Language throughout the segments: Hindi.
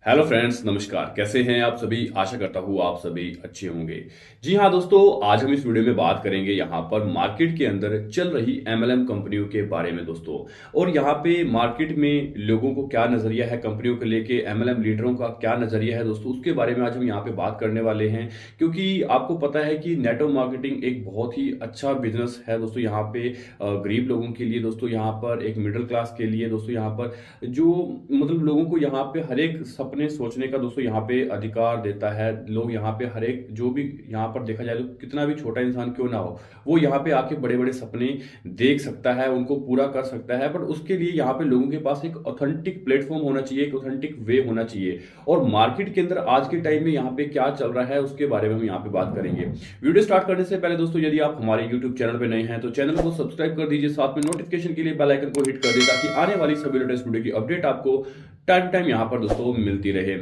हेलो फ्रेंड्स, नमस्कार। कैसे हैं आप सभी? आशा करता हूँ आप सभी अच्छे होंगे। जी हाँ दोस्तों, आज हम इस वीडियो में बात करेंगे यहाँ पर मार्केट के अंदर चल रही एमएलएम कंपनियों के बारे में दोस्तों। और यहाँ पे मार्केट में लोगों को क्या नजरिया है कंपनियों को लेके, एमएलएम लीडरों का क्या नजरिया है दोस्तों, उसके बारे में आज हम यहाँ पे बात करने वाले हैं। क्योंकि आपको पता है कि नेटवर्क मार्केटिंग एक बहुत ही अच्छा बिजनेस है दोस्तों। यहाँ पे गरीब लोगों के लिए दोस्तों, यहाँ पर एक मिडिल क्लास के लिए दोस्तों, यहाँ पर जो मतलब लोगों को यहाँ पे हर एक सपने सोचने का दोस्तों यहाँ पे अधिकार देता है। लोग यहाँ पे हर एक जो भी यहाँ पर देखा जाए तो कितना भी छोटा इंसान क्यों ना हो, वो यहाँ पे आके बड़े बड़े सपने देख सकता है, उनको पूरा कर सकता है। बट उसके लिए यहाँ पे लोगों के पास एक ऑथेंटिक प्लेटफॉर्म होना चाहिए, एक ऑथेंटिक वे होना चाहिए। और मार्केट के अंदर आज के टाइम में यहाँ पे क्या चल रहा है उसके बारे में हम यहाँ पे बात करेंगे। वीडियो स्टार्ट करने से पहले दोस्तों, यदि आप हमारे यूट्यूब चैनल पे नए हैं तो चैनल को सब्सक्राइब कर दीजिए, साथ में नोटिफिकेशन के लिए बेल आइकन को हिट कर दीजिए ताकि आने वाली सभी लेटेस्ट वीडियो की अपडेट आपको टाइम टाइम यहाँ पर दोस्तों मिलती रहे।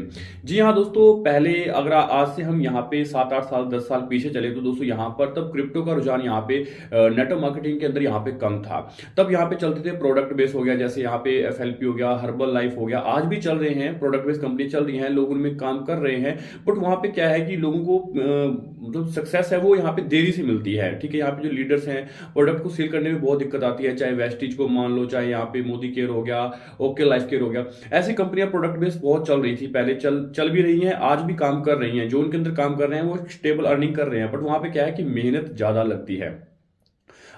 जी हाँ दोस्तों, पहले अगर आज से हम यहाँ पे 7-8 साल 10 साल पीछे चले तो दोस्तों यहाँ पर तब क्रिप्टो का रुझान यहाँ पे नेटवर्क मार्केटिंग के अंदर यहाँ पे कम था। तब यहाँ पे चलते थे प्रोडक्ट बेस हो गया, जैसे यहाँ पे एफएलपी हो गया, हर्बल लाइफ हो गया, आज भी चल रहे हैं प्रोडक्ट बेस कंपनी चल रही हैं, लोग उनमें काम कर रहे हैं। बट वहाँ पे क्या है कि लोगों को मतलब सक्सेस है वो यहाँ पे देरी से मिलती है। ठीक है, यहाँ पे जो लीडर्स हैं प्रोडक्ट को सेल करने में बहुत दिक्कत आती है, चाहे वेस्टिज को मान लो, चाहे यहाँ पे मोदी केयर हो गया, ओके लाइफ केयर हो गया। ऐसी कंपनियां प्रोडक्ट बेस बहुत चल रही थी पहले, चल भी रही हैं, आज भी काम कर रही हैं। जो उनके अंदर काम कर रहे हैं वो स्टेबल अर्निंग कर रहे हैं। बट वहां पे क्या है कि मेहनत ज्यादा लगती है।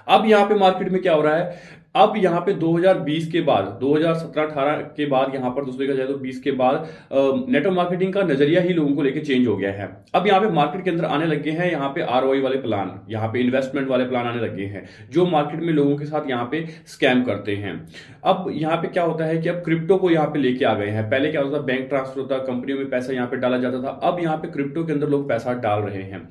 अब यहाँ पे मार्केट में क्या हो रहा है, अब यहाँ पे 2020 के बाद 2017-18 के बाद यहाँ पर दोस्तों देखा जाए तो 20 के बाद नेटवर्क मार्केटिंग का नजरिया ही लोगों को लेके चेंज हो गया है। अब यहाँ पे मार्केट के अंदर आने लगे हैं यहाँ पे आरओआई वाले प्लान, यहाँ पे इन्वेस्टमेंट वाले प्लान आने लगे हैं जो मार्केट में लोगों के साथ यहाँ पे स्कैम करते हैं। अब यहाँ पे क्या होता है कि अब क्रिप्टो को यहाँ पे लेके आ गए हैं। पहले क्या होता था, बैंक ट्रांसफर होता, कंपनियों में पैसा यहाँ पे डाला जाता था। अब यहाँ पे क्रिप्टो के अंदर लोग पैसा डाल रहे हैं।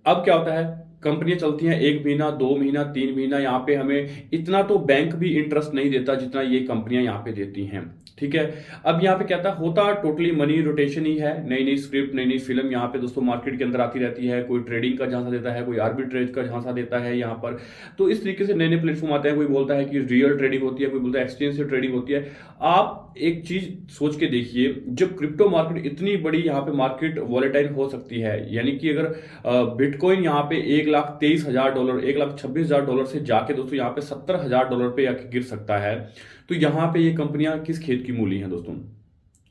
अब क्या होता है, कंपनियां चलती हैं 1 महीना 2 महीना 3 महीना, यहाँ पे हमें इतना तो बैंक भी इंटरेस्ट नहीं देता जितना ये कंपनियां यहाँ पे देती हैं। ठीक है, अब यहाँ पे क्या था होता, टोटली मनी रोटेशन ही है। नई नई स्क्रिप्ट, नई नई फिल्म यहाँ पे दोस्तों मार्केट के अंदर आती रहती है। कोई ट्रेडिंग का झांसा देता है, कोई आर्बिट्रेज का झांसा देता है यहाँ पर। तो इस तरीके से नए नए प्लेटफॉर्म आते हैं। कोई बोलता है कि रियल ट्रेडिंग होती है, कोई बोलता है एक्सचेंज से ट्रेडिंग होती है। आप एक चीज सोच के देखिए, जब क्रिप्टो मार्केट इतनी बड़ी यहाँ पे मार्केट वॉलेटाइल हो सकती है, यानी कि अगर बिटकॉइन यहाँ पे $1,23,000, $1,26,000 से जाके दोस्तों यहाँ पे $70,000 पे आके गिर सकता है, तो यहाँ पे ये कंपनियां किस खेत की मूली हैं दोस्तों?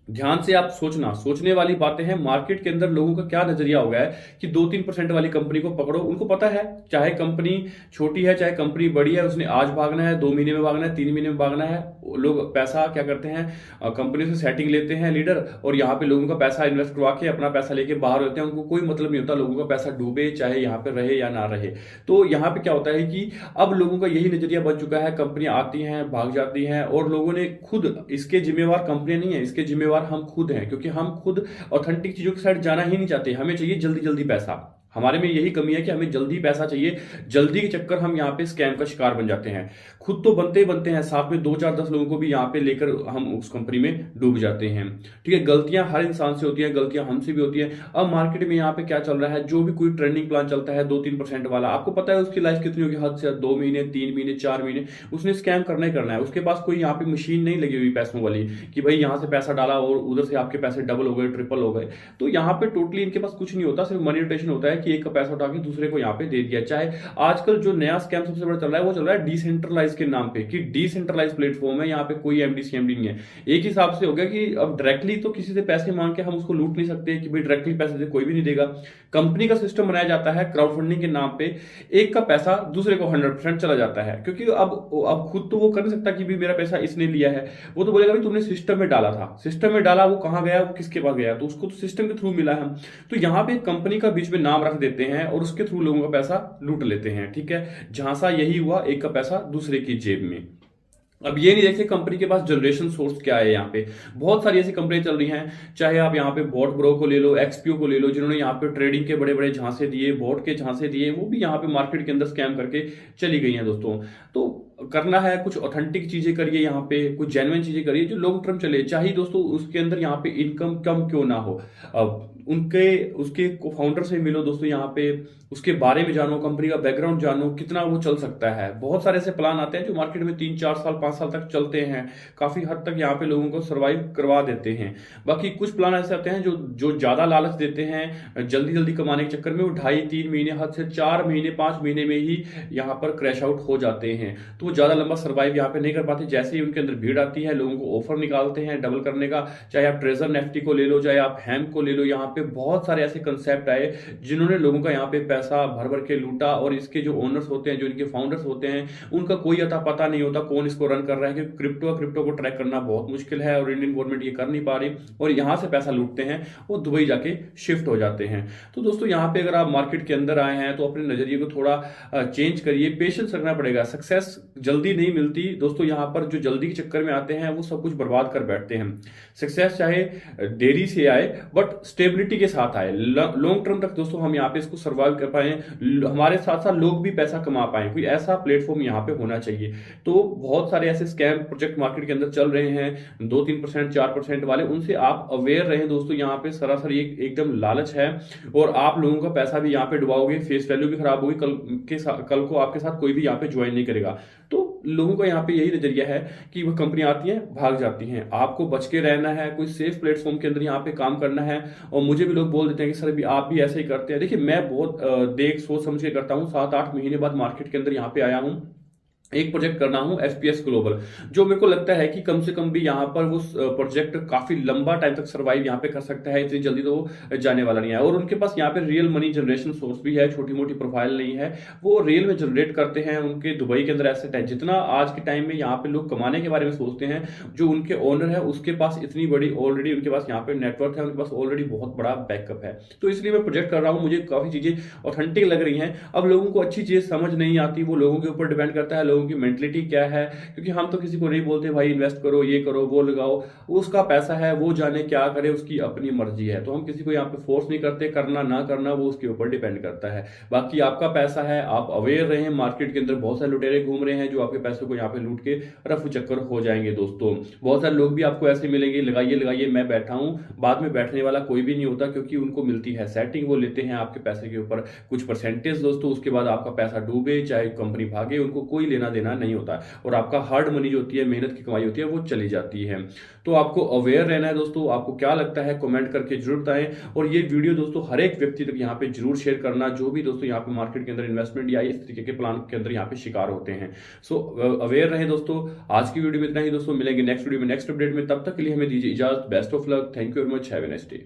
ध्यान से आप सोचना, सोचने वाली बातें हैं। मार्केट के अंदर लोगों का क्या नजरिया हो गया है कि 2-3% वाली कंपनी को पकड़ो। उनको पता है चाहे कंपनी छोटी है चाहे कंपनी बड़ी है, उसने आज भागना है, 2 महीने में भागना है, 3 महीने में भागना है। लोग पैसा क्या करते हैं, कंपनी से सेटिंग लेते हैं लीडर, और यहाँ पे लोगों का पैसा इन्वेस्ट करवा के अपना पैसा लेके बाहर होते हैं। उनको कोई मतलब नहीं होता लोगों का पैसा डूबे चाहे यहाँ पे रहे या ना रहे। तो यहाँ पे क्या होता है कि अब लोगों का यही नजरिया बन चुका है, कंपनियां आती हैं भाग जाती हैं, और लोगों ने खुद, इसके जिम्मेवार कंपनियां नहीं है, इसके जिम्मेवार हम खुद हैं। क्योंकि हम खुद ऑथेंटिक चीजों की साइड जाना ही नहीं चाहते। हमें चाहिए जल्दी जल्दी पैसा। हमारे में यही कमी है कि हमें जल्दी पैसा चाहिए। जल्दी के चक्कर हम यहाँ पे स्कैम का शिकार बन जाते हैं। खुद तो बनते ही बनते हैं, साथ में 2-4-10 लोगों को भी यहाँ पे लेकर हम उस कंपनी में डूब जाते हैं। ठीक है, गलतियां हर इंसान से होती हैं, गलतियां हमसे भी होती हैं। अब मार्केट में यहाँ पे क्या चल रहा है, जो भी कोई ट्रेंडिंग प्लान चलता है 2-3% वाला, आपको पता है उसकी लाइफ कितनी होगी, हद से 2 महीने 3 महीने 4 महीने उसने स्कैम करना ही करना है। उसके पास कोई यहाँ पे मशीन नहीं लगी हुई पैसों वाली कि भाई यहाँ से पैसा डाला और उधर से आपके पैसे डबल हो गए, ट्रिपल हो गए। तो यहाँ पे टोटली इनके पास कुछ नहीं होता, सिर्फ मनी रोटेशन होता है कि एक का पैसा उठा के दूसरे को यहाँ पे दे दिया। चाहे आजकल जो नया स्कैम सबसे बड़ा चल रहा है वो चल रहा है डिसेंट्रलाइज के नाम पे, कि डिसेंट्रलाइज प्लेटफॉर्म है, यहाँ पे कोई एमडी सीएमडी नहीं है। एक हिसाब से हो गया कि अब डायरेक्टली तो किसी से पैसे मांग के हम उसको लूट नहीं सकते कि भाई डायरेक्टली पैसे दे, कोई भी नहीं देगा। कंपनी का सिस्टम बनाया जाता है क्राउड फंडिंग के नाम पे, एक का पैसा दूसरे को 100% चला जाता है। क्योंकि अब खुद तो वो कर नहीं सकता कि भाई मेरा पैसा इसने लिया है, वो तो बोलेगा भाई तुमने सिस्टम में डाला था, सिस्टम में डाला, वो कहाँ गया, वो किसके पास गया, तो उसको तो सिस्टम के थ्रू मिला है। तो यहाँ पे कंपनी का बीच में नाम रख देते हैं और उसके थ्रू लोगों का पैसा लूट लेते हैं। ठीक है, झांसा यही हुआ, एक का पैसा दूसरे की जेब में। अब ये नहीं देखते कंपनी के पास जनरेशन सोर्स क्या है। यहाँ पे बहुत सारी ऐसी कंपनी चल रही हैं, चाहे आप यहाँ पे बॉट ब्रो को ले लो, एक्सपीओ को ले लो, जिन्होंने यहाँ पे ट्रेडिंग के बड़े बड़े झांसे दिए, बॉट के झांसे दिए, वो भी यहाँ पे मार्केट के अंदर स्कैम करके चली गई हैं दोस्तों। तो करना है कुछ ऑथेंटिक चीजें करिए, यहाँ पे कुछ जेन्युइन चीजें करिए जो लॉन्ग टर्म चले, चाहे दोस्तों उसके अंदर यहाँ पे इनकम कम क्यों ना हो। अब उनके उसके को फाउंडर से मिलो दोस्तों, यहाँ पे उसके बारे में जानो, कंपनी का बैकग्राउंड जानो, कितना वो चल सकता है। बहुत सारे ऐसे प्लान आते हैं जो मार्केट में 3-4 साल 5 साल तक चलते हैं, काफी हद तक यहाँ पे लोगों को सर्वाइव करवा देते हैं। बाकी कुछ प्लान ऐसे आते हैं जो जो ज्यादा लालच देते हैं जल्दी जल्दी कमाने के चक्कर में, वो 2.5-3 महीने, हद से 4 महीने 5 महीने में ही यहाँ पर क्रैश आउट हो जाते हैं। तो वो ज्यादा लंबा सर्वाइव यहाँ पे नहीं कर पाते। जैसे ही उनके अंदर भीड़ आती है, लोगों को ऑफर निकालते हैं डबल करने का, चाहे आप ट्रेजर नेफ्टी को ले लो, चाहे आप हैम को ले लो, यहाँ पे बहुत सारे ऐसे कंसेप्ट आए जिन्होंने लोगों का यहाँ पे पैसा भर भर के लूटा। और इसके जो ओनर्स होते हैं, जो इनके फाउंडर्स होते हैं, उनका कोई अता पता नहीं होता कौन इसको रन कर रहा है, क्योंकि क्रिप्टो को ट्रैक करना बहुत मुश्किल है और इंडियन गवर्नमेंट ये कर नहीं पा रही, और यहाँ से पैसा लूटते हैं, वो दुबई जाके शिफ्ट हो जाते हैं। तो दोस्तों यहाँ पे अगर आप मार्केट के अंदर आए हैं तो अपने नजरिए को थोड़ा चेंज करिए, पेशेंस रखना पड़ेगा। सक्सेस जल्दी नहीं मिलती दोस्तों, यहाँ पर जो जल्दी के चक्कर में आते हैं वो सब कुछ बर्बाद कर बैठते हैं। सक्सेस चाहे देरी से आए बट स्टेबिलिटी के साथ आए, लॉन्ग टर्म तक दोस्तों हम यहाँ पे इसको सर्वाइव कर पाए, हमारे साथ साथ लोग भी पैसा कमा पाए, कोई ऐसा प्लेटफॉर्म यहाँ पे होना चाहिए। तो बहुत सारे ऐसे स्कैम प्रोजेक्ट मार्केट के अंदर चल रहे हैं 2-3% 4% वाले, उनसे आप अवेयर रहें दोस्तों। यहाँ पे सरासर एकदम लालच है और आप लोगों का पैसा भी यहाँ पे डुबाओगे, फेस वैल्यू भी खराब होगी, कल को आपके साथ कोई भी यहाँ पे ज्वाइन नहीं करेगा। तो लोगों का यहाँ पे यही नजरिया है कि वह कंपनी आती है भाग जाती हैं, आपको बच के रहना है, कोई सेफ प्लेटफॉर्म के अंदर यहाँ पे काम करना है। और मुझे भी लोग बोल देते हैं कि सर भी आप भी ऐसे ही करते हैं। देखिए मैं बहुत देख सोच समझ के करता हूँ। 7-8 महीने बाद मार्केट के अंदर यहाँ पे आया हूँ, एक प्रोजेक्ट करना हूं FPS ग्लोबल, जो मेरे को लगता है कि कम से कम भी यहाँ पर वो प्रोजेक्ट काफी लंबा टाइम तक सर्वाइव यहाँ पे कर सकता है, इतनी जल्दी तो वो जाने वाला नहीं है। और उनके पास यहाँ पे रियल मनी जनरेशन सोर्स भी है, छोटी मोटी प्रोफाइल नहीं है, वो रियल में जनरेट करते हैं। उनके दुबई के अंदर एसेट है, जितना आज के टाइम में यहाँ पे लोग कमाने के बारे में सोचते हैं, जो उनके ओनर है उसके पास इतनी बड़ी ऑलरेडी उनके पास यहाँ पे नेटवर्क है, उनके पास ऑलरेडी बहुत बड़ा बैकअप है। तो इसलिए मैं प्रोजेक्ट कर रहा हूँ, मुझे काफी चीजें ऑथेंटिक लग रही हैं। अब लोगों को अच्छी चीज समझ नहीं आती, वो लोगों के ऊपर डिपेंड करता है, की मेंटलिटी क्या है, क्योंकि हम तो किसी को नहीं बोलते भाई इन्वेस्ट करो, ये करो, वो लगाओ, उसका पैसा है, वो जाने क्या करे, उसकी अपनी मर्जी है। तो हम किसी को यहाँ पे फोर्स नहीं करते, करना ना करना वो उसके ऊपर डिपेंड करता है। बाकी आपका पैसा है, आप अवेयर रहें। मार्केट के अंदर बहुत सारे लुटेरे घूम रहे हैं जो आपके पैसों को यहाँ पे लूट के रफू चक्कर हो जाएंगे दोस्तों। बहुत सारे लोग भी आपको ऐसे मिलेंगे, लगाइए लगाइए मैं बैठा हूं, बाद में बैठने वाला कोई भी नहीं होता, क्योंकि उनको मिलती है सेटिंग, वो लेते हैं आपके पैसे के ऊपर कुछ परसेंटेज दोस्तों, उसके बाद आपका पैसा डूबे चाहे कंपनी भागे, उनको कोई लेना देना नहीं होता, और आपका हार्ड मनी जो होती है, मेहनत की कमाई होती है, वो चली जाती है। तो आपको अवेयर रहना है दोस्तों। आपको क्या लगता है कमेंट करके जरूर बताएं, और ये वीडियो दोस्तों हर एक व्यक्ति तक यहाँ पे जरूर शेयर करना, जो भी दोस्तों यहाँ पे मार्केट के अंदर इन्वेस्टमेंट या इस तरीके के प्लान के अंदर यहाँ पे शिकार होते हैं। सो अवेयर रहे दोस्तों। आज की वीडियो में इतना ही दोस्तों, मिलेंगे नेक्स्ट वीडियो में नेक्स्ट अपडेट में, तब तक के लिए हमें दीजिए इजाजत। Best of luck, thank you very much, have a nice day.